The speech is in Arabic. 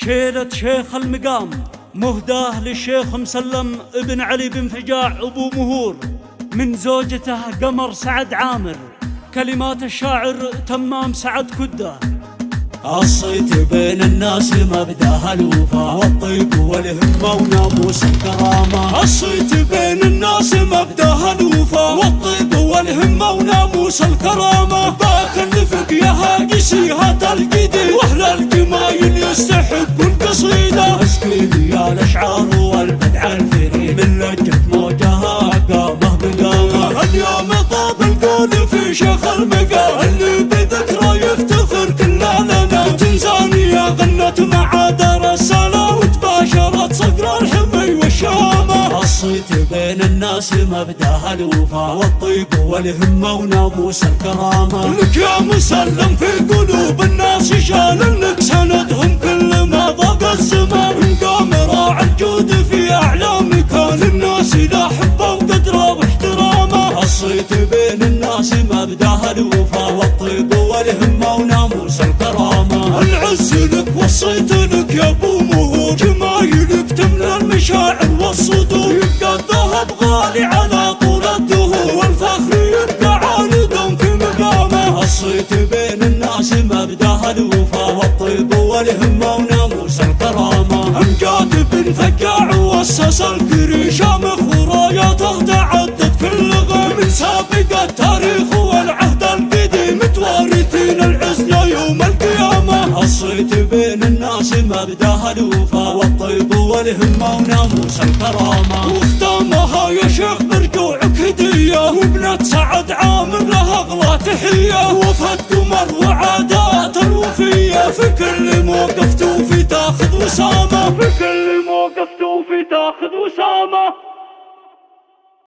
شيلة شيخ المقام مهداه للشيخ مسلم ابن علي بن فجاع أبو مهور من زوجته قمر سعد عامر. كلمات الشاعر تمام سعد كدة. الصيت بين الناس مبداها الوفا والطيب والهمة وناموس الكرامة. الصيت بين الناس مبداها الوفا والطيب والهمة وناموس الكرامة. باك النفق يا هاجسي هات القدي واهل الجمايل يستحبوا القصيدة. اسكيلي يا الاشعار والبدع الفريد من لجة موجها قامه بقامه. اليوم طاب القول في شيخ المقام اللي بذكرى يفتخر كلنا. تنزانيا غنت مع دار السلام وتباشرت صقر الحمي والشامة. الصيت بين الناس مبداها الوفا والطيب والهمة وناموس الكرامة. لك يا مسلم في قلوب الناس شال لك سندهم كل ما ضاق الزمان. قام راعي الجود في أعلى مكان الناس لا حبه وقدره واحترامه. الصيت بين الناس مبداها الوفا والطيب والهمة وناموس الكرامة. العز لك والصيت لك يا ابو مهور جمايلك تملى المشاعر والصدور. يبقى الذهب غالي على طول الدهور والفخر يبقى عالدا في مقامه. الصيت بين الناس مبداها الوفا والطيب والهمة وناموس الكرامة. امجاد بن فجاع واسس الكريشة مخوراياته تعدد كل غير من سابق التاريخ والعهد القديم متوارثين العز ليوم القيامة. الصيت بين الناس مبداها الوفا والطيب والهمة وناموس الكرامة. واختامها يا شيخ برجوعك هدية وابنة سعد عامر لها اغلى تحية. وفد قمر وعادات الوفية في كل موقف توفي تاخذ وسامة. في كل موقف توفي تاخذ وسامة.